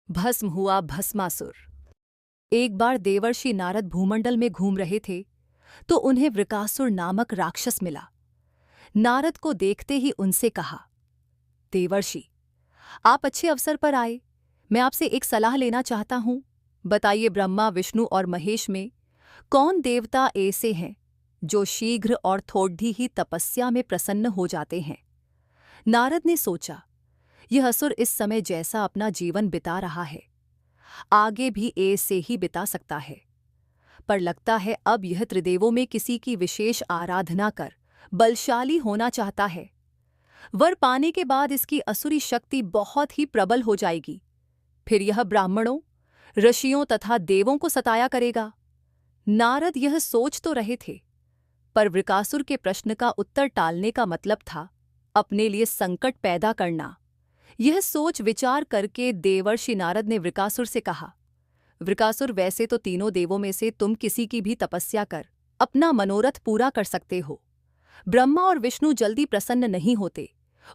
भस्म हुआ भस्मासुर। एक बार देवर्षि नारद भूमंडल में घूम रहे थे तो उन्हें वृकासुर नामक राक्षस मिला। नारद को देखते ही उनसे कहा, देवर्षि, आप अच्छे अवसर पर आए। मैं आपसे एक सलाह लेना चाहता हूं। बताइए, ब्रह्मा, विष्णु और महेश में कौन देवता ऐसे हैं जो शीघ्र और थोड़ी ही तपस्या में प्रसन्न हो जाते हैं? नारद ने सोचा, यह असुर इस समय जैसा अपना जीवन बिता रहा है, आगे भी ऐसे ही बिता सकता है। पर लगता है अब यह त्रिदेवों में किसी की विशेष आराधना कर बलशाली होना चाहता है। वर पाने के बाद इसकी असुरी शक्ति बहुत ही प्रबल हो जाएगी। फिर यह ब्राह्मणों, ऋषियों तथा देवों को सताया करेगा। नारद यह सोच तो रहे थे, पर वृकासुर के प्रश्न का उत्तर टालने का मतलब था अपने लिए संकट पैदा करना। यह सोच विचार करके देवर्षि नारद ने वृकासुर से कहा, वृकासुर, वैसे तो तीनों देवों में से तुम किसी की भी तपस्या कर अपना मनोरथ पूरा कर सकते हो। ब्रह्मा और विष्णु जल्दी प्रसन्न नहीं होते।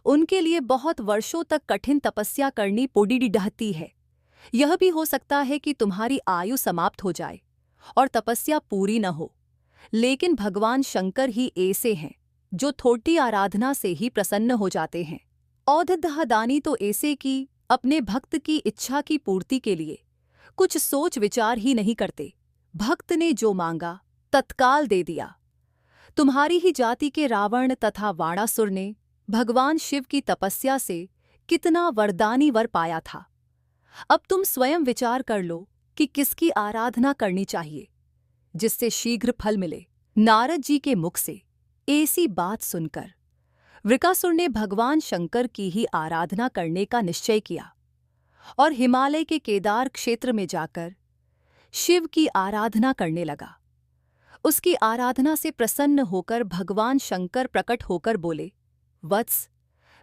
उनके लिए बहुत वर्षों तक कठिन तपस्या करनी पड़ी डहती है। यह भी हो सकता है कि तुम्हारी आयु समाप्त हो जाए और तपस्या पूरी न हो। लेकिन भगवान शंकर ही ऐसे हैं जो थोटी आराधना से ही प्रसन्न हो जाते हैं। औद्धत्यदानी तो ऐसे कि अपने भक्त की इच्छा की पूर्ति के लिए कुछ सोच विचार ही नहीं करते। भक्त ने जो मांगा तत्काल दे दिया। तुम्हारी ही जाति के रावण तथा वाणासुर ने भगवान शिव की तपस्या से कितना वरदानी वर पाया था। अब तुम स्वयं विचार कर लो कि किसकी आराधना करनी चाहिए जिससे शीघ्र फल मिले। नारद जी के मुख से ऐसी बात सुनकर वृकासुर ने भगवान शंकर की ही आराधना करने का निश्चय किया और हिमालय के केदार क्षेत्र में जाकर शिव की आराधना करने लगा। उसकी आराधना से प्रसन्न होकर भगवान शंकर प्रकट होकर बोले, वत्स,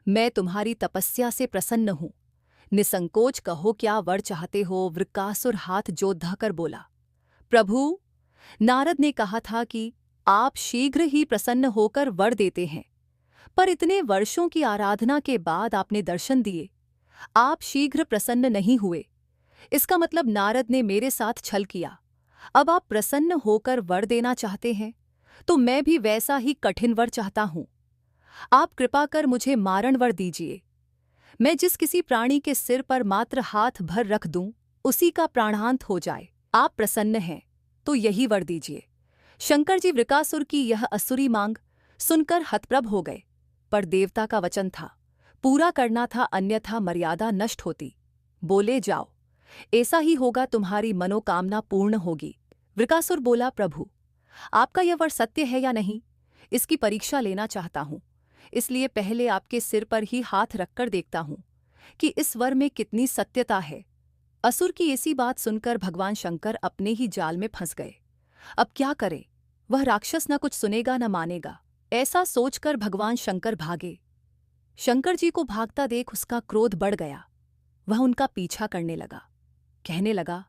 मैं तुम्हारी तपस्या से प्रसन्न हूं। निसंकोच कहो, क्या वर चाहते हो? वृकासुर हाथ जोड़कर बोला, प्रभु, नारद ने कहा था कि आप शीघ्र ही प्रसन्न होकर वर देते हैं, पर इतने वर्षों की आराधना के बाद आपने दर्शन दिए, आप शीघ्र प्रसन्न नहीं हुए। इसका मतलब नारद ने मेरे साथ छल किया। अब आप प्रसन्न होकर वर देना चाहते हैं तो मैं भी वैसा ही कठिन वर चाहता हूं। आप कृपा कर मुझे मारण वर दीजिए। मैं जिस किसी प्राणी के सिर पर मात्र हाथ भर रख दूं, उसी का प्राणांत हो जाए। आप प्रसन्न हैं तो यही वर दीजिए। शंकर जी वृकासुर की यह असुरी मांग सुनकर हतप्रभ हो गए, पर देवता का वचन था, पूरा करना था, अन्यथा मर्यादा नष्ट होती। बोले, जाओ, ऐसा ही होगा, तुम्हारी मनोकामना पूर्ण होगी। वृकासुर बोला, प्रभु, आपका यह वर सत्य है या नहीं, इसकी परीक्षा लेना चाहता हूं। इसलिए पहले आपके सिर पर ही हाथ रखकर देखता हूं कि इस वर में कितनी सत्यता है। असुर की ऐसी बात सुनकर भगवान शंकर अपने ही जाल में फंस गए। अब क्या करें? वह राक्षस न कुछ सुनेगा न मानेगा। ऐसा सोचकर भगवान शंकर भागे। शंकर जी को भागता देख उसका क्रोध बढ़ गया। वह उनका पीछा करने लगा। कहने लगा,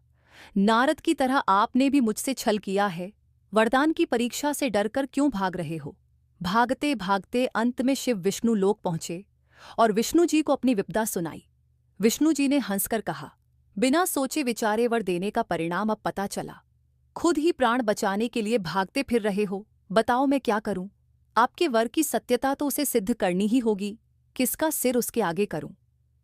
नारद की तरह आपने भी मुझसे छल किया है। वरदान की परीक्षा से डरकर क्यों भाग रहे हो? भागते भागते अंत में शिव विष्णु लोक पहुंचे और विष्णु जी को अपनी विपदा सुनाई। विष्णु जी ने हंसकर कहा, बिना सोचे विचारे वर देने का परिणाम अब पता चला। खुद ही प्राण बचाने के लिए भागते फिर रहे हो। बताओ मैं क्या करूं? आपके वर की सत्यता तो उसे सिद्ध करनी ही होगी। किसका सिर उसके आगे करूं?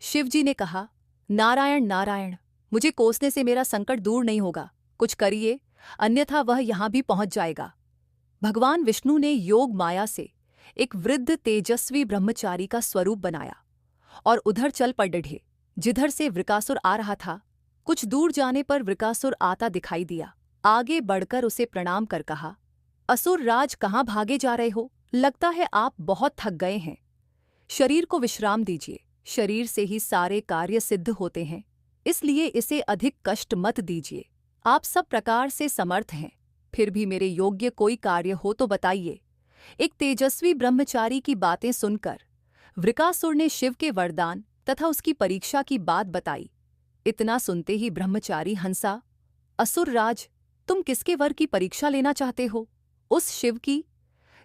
शिव जी ने कहा, नारायण नारायण, मुझे कोसने से मेरा संकट दूर नहीं होगा। कुछ करिए, अन्यथा वह यहां भी पहुंच जाएगा। भगवान विष्णु ने योग माया से एक वृद्ध तेजस्वी ब्रह्मचारी का स्वरूप बनाया और उधर चल पड़े जिधर से वृकासुर आ रहा था। कुछ दूर जाने पर वृकासुर आता दिखाई दिया। आगे बढ़कर उसे प्रणाम कर कहा, असुर राज, कहाँ भागे जा रहे हो? लगता है आप बहुत थक गए हैं। शरीर को विश्राम दीजिए। शरीर से ही सारे कार्य सिद्ध होते हैं, इसलिए इसे अधिक कष्ट मत दीजिए। आप सब प्रकार से समर्थ हैं, फिर भी मेरे योग्य कोई कार्य हो तो बताइए। एक तेजस्वी ब्रह्मचारी की बातें सुनकर वृकासुर ने शिव के वरदान तथा उसकी परीक्षा की बात बताई। इतना सुनते ही ब्रह्मचारी हंसा, असुर राज, तुम किसके वर की परीक्षा लेना चाहते हो? उस शिव की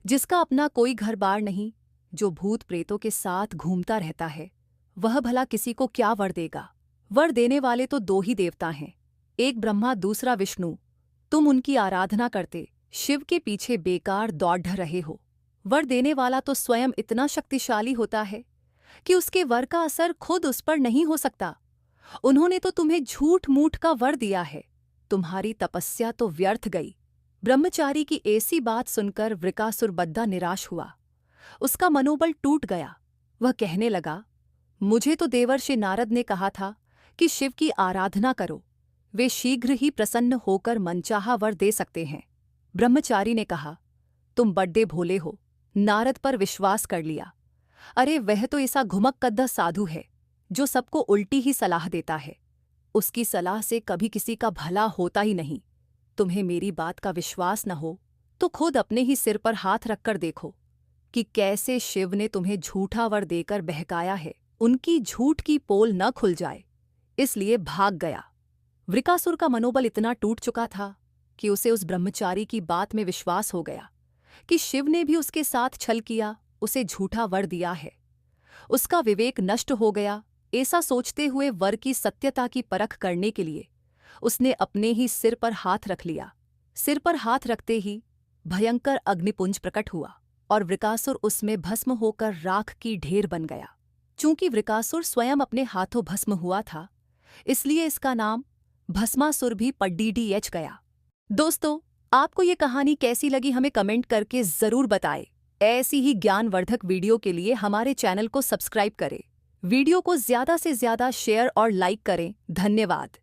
जिसका अपना कोई घर बार नहीं, जो भूत प्रेतों के साथ घूमता रहता है, वह भला किसी को क्या वर देगा? वर देने वाले तो दो ही देवता हैं, एक ब्रह्मा दूसरा विष्णु। तुम उनकी आराधना करते शिव के पीछे बेकार दौड़ रहे हो। वर देने वाला तो स्वयं इतना शक्तिशाली होता है कि उसके वर का असर खुद उस पर नहीं हो सकता। उन्होंने तो तुम्हें झूठ मूठ का वर दिया है, तुम्हारी तपस्या तो व्यर्थ गई। ब्रह्मचारी की ऐसी बात सुनकर वृकासुर बद्दा निराश हुआ। उसका मनोबल टूट गया। वह कहने लगा, मुझे तो देवर्षि नारद ने कहा था कि शिव की आराधना करो, वे शीघ्र ही प्रसन्न होकर मनचाहा वर दे सकते हैं। ब्रह्मचारी ने कहा, तुम बड्डे भोले हो, नारद पर विश्वास कर लिया। अरे वह तो ऐसा घुमक्कद्दा साधु है जो सबको उल्टी ही सलाह देता है। उसकी सलाह से कभी किसी का भला होता ही नहीं। तुम्हें मेरी बात का विश्वास न हो तो खुद अपने ही सिर पर हाथ रखकर देखो कि कैसे शिव ने तुम्हें झूठा वर देकर बहकाया है। उनकी झूठ की पोल न खुल जाए, इसलिए भाग गया। वृकासुर का मनोबल इतना टूट चुका था कि उसे उस ब्रह्मचारी की बात में विश्वास हो गया कि शिव ने भी उसके साथ छल किया, उसे झूठा वर दिया है। उसका विवेक नष्ट हो गया। ऐसा सोचते हुए वर की सत्यता की परख करने के लिए उसने अपने ही सिर पर हाथ रख लिया। सिर पर हाथ रखते ही भयंकर अग्निपुंज प्रकट हुआ और वृकासुर उसमें भस्म होकर राख की ढेर बन गया। चूंकि वृकासुर स्वयं अपने हाथों भस्म हुआ था, इसलिए इसका नाम भस्मासुर भी पड्डीडीएच गया। दोस्तों, आपको ये कहानी कैसी लगी हमें कमेंट करके ज़रूर बताएं। ऐसी ही ज्ञानवर्धक वीडियो के लिए हमारे चैनल को सब्सक्राइब करें। वीडियो को ज़्यादा से ज़्यादा शेयर और लाइक करें। धन्यवाद।